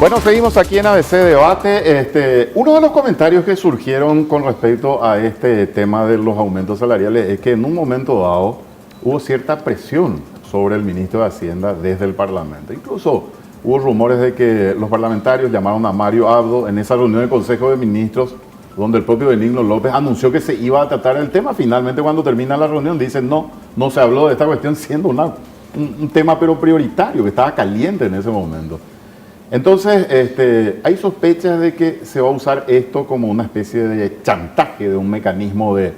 Bueno, seguimos aquí en ABC Debate. Uno de los comentarios que surgieron con respecto a este tema de los aumentos salariales es que en un momento dado hubo cierta presión sobre el ministro de Hacienda desde el Parlamento. Incluso hubo rumores de que los parlamentarios llamaron a Mario Abdo en esa reunión del Consejo de Ministros, donde el propio Benigno López anunció que se iba a tratar el tema. Finalmente, cuando termina la reunión, dicen no se habló de esta cuestión, siendo un tema pero prioritario, que estaba caliente en ese momento. Entonces, hay sospechas de que se va a usar esto como una especie de chantaje, de un mecanismo de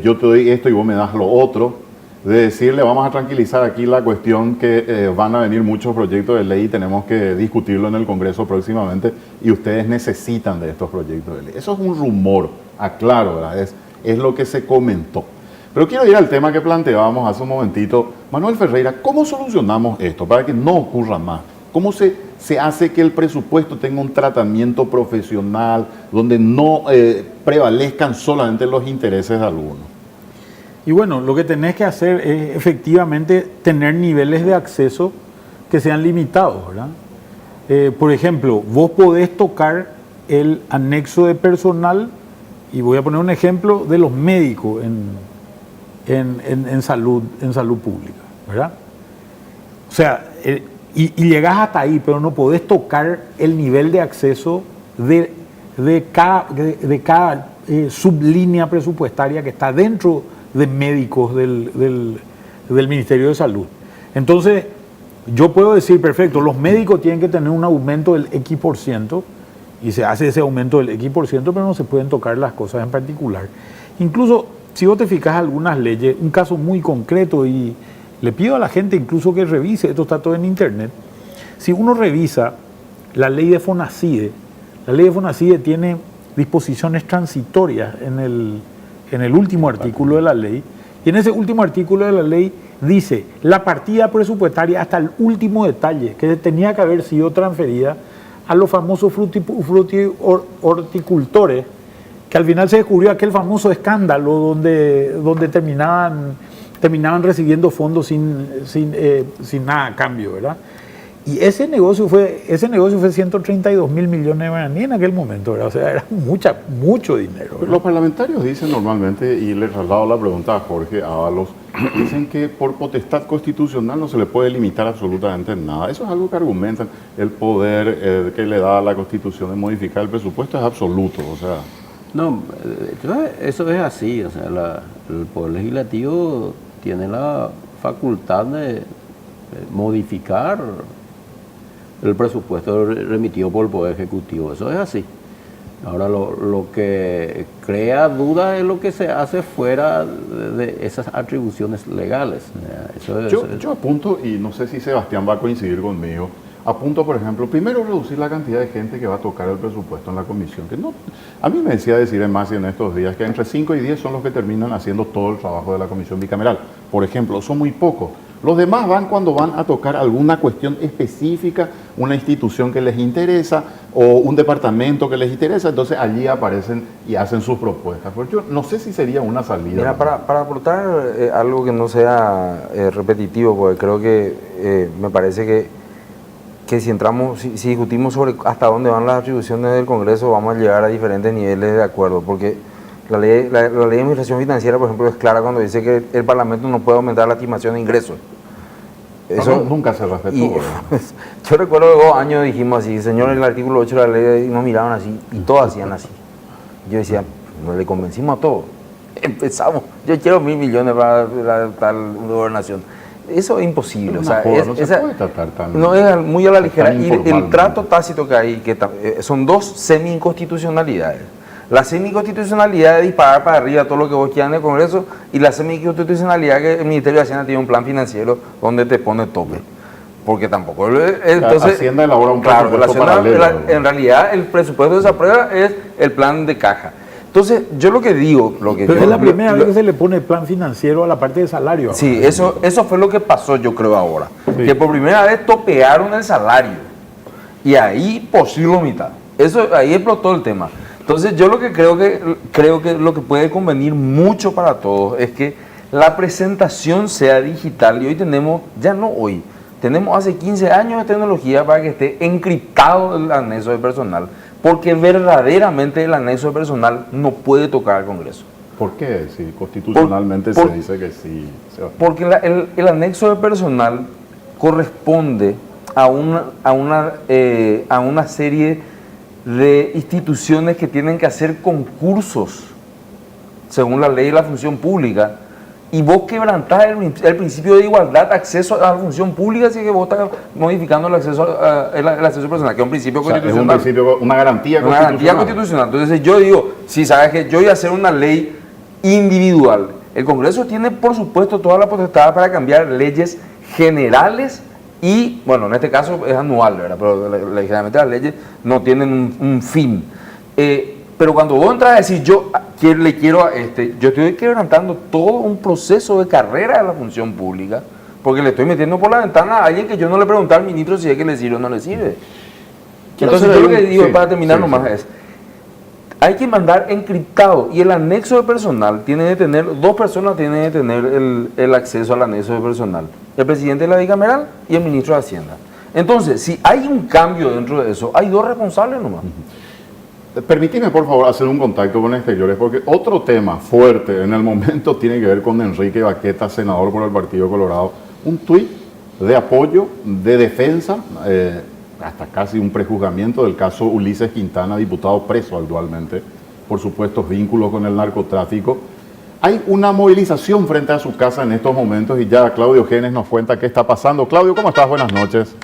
yo te doy esto y vos me das lo otro, de decirle vamos a tranquilizar aquí la cuestión que van a venir muchos proyectos de ley y tenemos que discutirlo en el Congreso próximamente y ustedes necesitan de estos proyectos de ley. Eso es un rumor, aclaro, ¿verdad? Es lo que se comentó. Pero quiero ir al tema que planteábamos hace un momentito. Manuel Ferreira, ¿cómo solucionamos esto para que no ocurra más? ¿Cómo se hace que el presupuesto tenga un tratamiento profesional donde no prevalezcan solamente los intereses de algunos? Y bueno, lo que tenés que hacer es efectivamente tener niveles de acceso que sean limitados, ¿verdad? Por ejemplo, vos podés tocar el anexo de personal, y voy a poner un ejemplo de los médicos en salud pública, ¿verdad? O sea, y llegás hasta ahí, pero no podés tocar el nivel de acceso de cada sublínea presupuestaria que está dentro de médicos del Ministerio de Salud. Entonces, yo puedo decir, perfecto, los médicos tienen que tener un aumento del X%, y se hace ese aumento del X%, pero no se pueden tocar las cosas en particular. Incluso, si vos te fijas algunas leyes, un caso muy concreto, y le pido a la gente incluso que revise, esto está todo en internet, si uno revisa la ley de FONACIDE tiene disposiciones transitorias en el último artículo de la ley, y en ese último artículo de la ley dice la partida presupuestaria hasta el último detalle que tenía que haber sido transferida a los famosos horticultores, que al final se descubrió aquel famoso escándalo donde terminaban recibiendo fondos sin nada a cambio, ¿verdad? Y ese negocio fue 132 mil millones de guaraníes en aquel momento, ¿verdad? O sea, era mucho dinero, ¿verdad? Los parlamentarios dicen normalmente, y le traslado la pregunta a Jorge Ábalos, dicen que por potestad constitucional no se le puede limitar absolutamente nada. Eso es algo que argumentan. El poder que le da a la Constitución de modificar el presupuesto es absoluto, o sea... No, eso es así, o sea, el Poder Legislativo tiene la facultad de modificar el presupuesto remitido por el Poder Ejecutivo, eso es así. Ahora, lo que crea dudas es lo que se hace fuera de esas atribuciones legales. Yo apunto, y no sé si Sebastián va a coincidir conmigo, apunto, por ejemplo, primero reducir la cantidad de gente que va a tocar el presupuesto en la comisión. Que no, a mí me decía decir en más en estos días que entre 5 y 10 son los que terminan haciendo todo el trabajo de la comisión bicameral. Por ejemplo, son muy pocos. Los demás van cuando van a tocar alguna cuestión específica, una institución que les interesa o un departamento que les interesa, entonces allí aparecen y hacen sus propuestas. Porque yo no sé si sería una salida. Mira, para aportar algo que no sea repetitivo, porque creo que me parece que si discutimos sobre hasta dónde van las atribuciones del Congreso, vamos a llegar a diferentes niveles de acuerdo, porque la ley de administración financiera, por ejemplo, es clara cuando dice que el Parlamento no puede aumentar la estimación de ingresos. Eso nunca se respetó. Yo recuerdo que 2 años dijimos así, señor, el artículo 8 de la ley, y nos miraban así, y todos hacían así. Yo decía, nos le convencimos a todos. Empezamos, yo quiero 1.000 millones para tal gobernación. Eso es imposible. O sea, no es muy a la ligera. Y el trato tácito que hay, que son 2 semi-inconstitucionalidades. La semi-constitucionalidad de disparar para arriba todo lo que vos quieras en el Congreso, y la semi-constitucionalidad que el Ministerio de Hacienda tiene un plan financiero donde te pone tope. Porque tampoco... Entonces, Hacienda elabora un presupuesto paralelo. En realidad, el presupuesto de esa prueba es el plan de caja. Entonces, yo lo que digo... Pero es la primera vez que se le pone el plan financiero a la parte de salario. Ahora. Sí, eso fue lo que pasó, yo creo, ahora. Sí. Que por primera vez topearon el salario. Y ahí, por sí lo mitad. Ahí explotó el tema. Entonces, yo lo que creo que lo que puede convenir mucho para todos es que la presentación sea digital. Y hoy tenemos, ya no hoy, Tenemos hace 15 años de tecnología para que esté encriptado el anexo de personal, porque verdaderamente el anexo de personal no puede tocar al Congreso. ¿Por qué? Si constitucionalmente se dice que sí. Porque el anexo de personal corresponde a una serie de instituciones que tienen que hacer concursos según la ley de la función pública, y vos quebrantás el principio de igualdad, acceso a la función pública, así que vos estás modificando el acceso personal, que es un principio constitucional. Es un principio, una garantía constitucional. Entonces yo digo, si sabes que yo voy a hacer una ley individual, el Congreso tiene por supuesto toda la potestad para cambiar leyes generales y, bueno, en este caso es anual, ¿verdad? Pero generalmente las leyes no tienen un fin. Pero cuando vos entras a decir, yo estoy quebrantando todo un proceso de carrera de la función pública, porque le estoy metiendo por la ventana a alguien que yo no le pregunté al ministro si es que le sirve o no le sirve. Entonces yo lo que digo, para terminar nomás, es, hay que mandar encriptado, y el anexo de personal tiene de tener, dos personas tienen de tener el acceso al anexo de personal, el presidente de la bicameral y el ministro de Hacienda. Entonces, si hay un cambio dentro de eso, hay dos responsables nomás. Permíteme, por favor, hacer un contacto con exteriores, porque otro tema fuerte en el momento tiene que ver con Enrique Baqueta, senador por el Partido Colorado. Un tuit de apoyo, de defensa, hasta casi un prejuzgamiento del caso Ulises Quintana, diputado preso actualmente por supuestos vínculos con el narcotráfico. Hay una movilización frente a su casa en estos momentos y ya Claudio Genes nos cuenta qué está pasando. Claudio, ¿cómo estás? Buenas noches.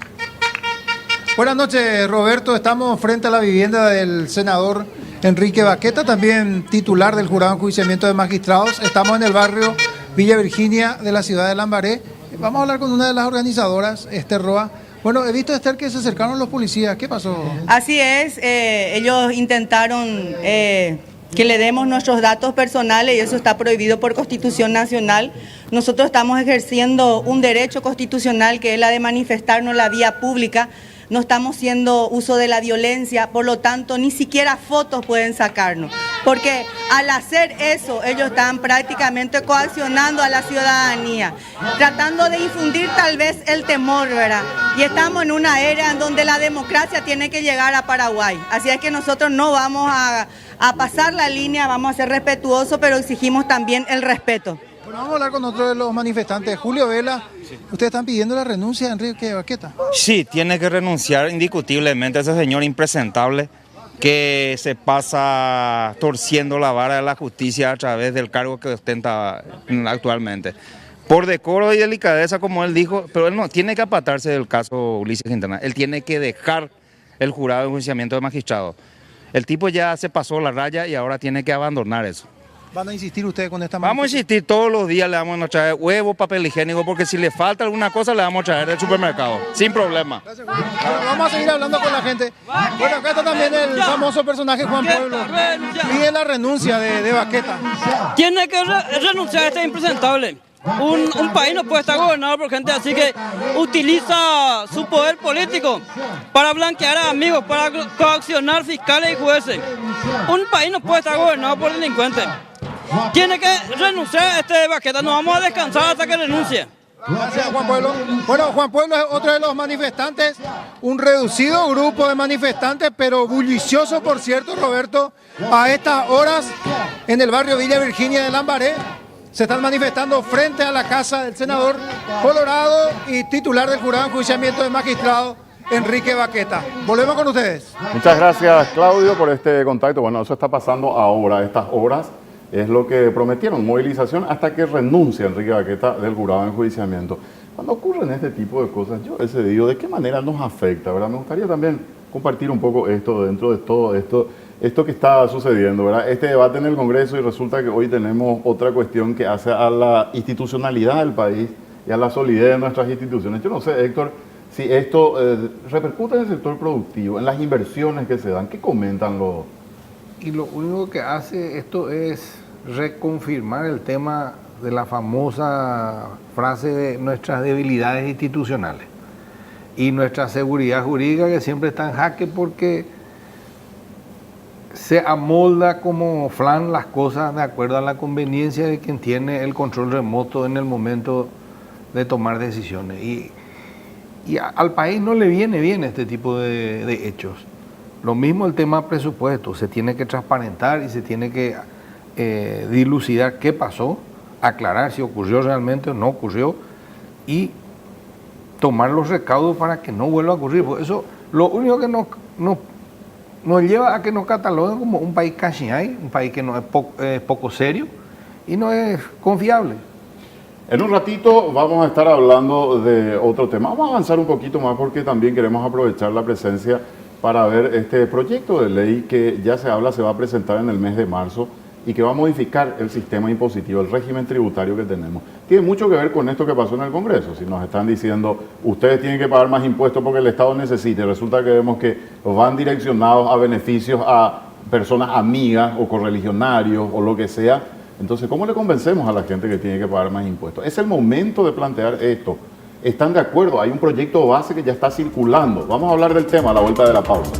Buenas noches, Roberto. Estamos frente a la vivienda del senador Enrique Baqueta, también titular del Jurado de Enjuiciamiento de Magistrados. Estamos en el barrio Villa Virginia de la ciudad de Lambaré. Vamos a hablar con una de las organizadoras, Esther Roa. Bueno, he visto, Esther, que se acercaron los policías. ¿Qué pasó? Así es, ellos intentaron que le demos nuestros datos personales y eso está prohibido por Constitución Nacional. Nosotros estamos ejerciendo un derecho constitucional que es la de manifestarnos en la vía pública. No estamos haciendo uso de la violencia, por lo tanto, ni siquiera fotos pueden sacarnos. Porque al hacer eso, ellos están prácticamente coaccionando a la ciudadanía, tratando de infundir tal vez el temor, ¿verdad? Y estamos en una era en donde la democracia tiene que llegar a Paraguay. Así es que nosotros no vamos a pasar la línea, vamos a ser respetuosos, pero exigimos también el respeto. Bueno, vamos a hablar con otro de los manifestantes. Julio Vela, ¿ustedes están pidiendo la renuncia de Enrique Baqueta? Sí, tiene que renunciar indiscutiblemente ese señor impresentable que se pasa torciendo la vara de la justicia a través del cargo que ostenta actualmente. Por decoro y delicadeza, como él dijo, pero él no tiene que apartarse del caso Ulises Quintana. Él tiene que dejar el jurado de enjuiciamiento de magistrados. El tipo ya se pasó la raya y ahora tiene que abandonar eso. ¿Van a insistir ustedes con esta manifestación? Vamos a insistir todos los días, le vamos a traer huevo, papel higiénico, porque si le falta alguna cosa le vamos a traer del supermercado, sin problema. Gracias, bueno, vamos a seguir hablando con la gente. Bueno, acá está también el famoso personaje Juan Pueblo. Pide la renuncia de Baqueta. Tiene que renunciar a este impresentable. Un país no puede estar gobernado por gente así que utiliza su poder político para blanquear a amigos, para coaccionar fiscales y jueces. Un país no puede estar gobernado por delincuentes. Tiene que renunciar a este Baqueta. No vamos a descansar hasta que renuncie. Gracias, Juan Pueblo. Bueno, Juan Pueblo es otro de los manifestantes, un reducido grupo de manifestantes, pero bullicioso, por cierto, Roberto, a estas horas en el barrio Villa Virginia de Lambaré. Se están manifestando frente a la casa del senador Colorado y titular del Jurado de Enjuiciamiento de Magistrados, Enrique Baqueta. Volvemos con ustedes. Muchas gracias, Claudio, por este contacto. Bueno, eso está pasando ahora, estas horas. Es lo que prometieron, movilización hasta que renuncie Enrique Baqueta del Jurado de Enjuiciamiento. Cuando ocurren este tipo de cosas, yo a veces digo, ¿de qué manera nos afecta? ¿Verdad? Me gustaría también compartir un poco esto dentro de todo esto que está sucediendo, ¿verdad? Este debate en el Congreso, y resulta que hoy tenemos otra cuestión que hace a la institucionalidad del país y a la solidez de nuestras instituciones. Yo no sé, Héctor, si esto repercute en el sector productivo, en las inversiones que se dan. ¿Qué comentan los...? Y lo único que hace esto es reconfirmar el tema de la famosa frase de nuestras debilidades institucionales y nuestra seguridad jurídica, que siempre está en jaque porque se amolda como flan las cosas de acuerdo a la conveniencia de quien tiene el control remoto en el momento de tomar decisiones. Y Y al país no le viene bien este tipo de hechos. Lo mismo el tema presupuesto, se tiene que transparentar y se tiene que dilucidar qué pasó, aclarar si ocurrió realmente o no ocurrió y tomar los recaudos para que no vuelva a ocurrir. Por eso lo único que nos lleva a que nos cataloguen como un país cachiay, un país que no es poco serio y no es confiable. En un ratito vamos a estar hablando de otro tema. Vamos a avanzar un poquito más porque también queremos aprovechar la presencia para ver este proyecto de ley que ya se habla, se va a presentar en el mes de marzo y que va a modificar el sistema impositivo, el régimen tributario que tenemos. Tiene mucho que ver con esto que pasó en el Congreso. Si nos están diciendo, ustedes tienen que pagar más impuestos porque el Estado necesita, resulta que vemos que van direccionados a beneficios a personas amigas o correligionarios o lo que sea. Entonces, ¿cómo le convencemos a la gente que tiene que pagar más impuestos? Es el momento de plantear esto. ¿Están de acuerdo? Hay un proyecto base que ya está circulando. Vamos a hablar del tema a la vuelta de la pausa.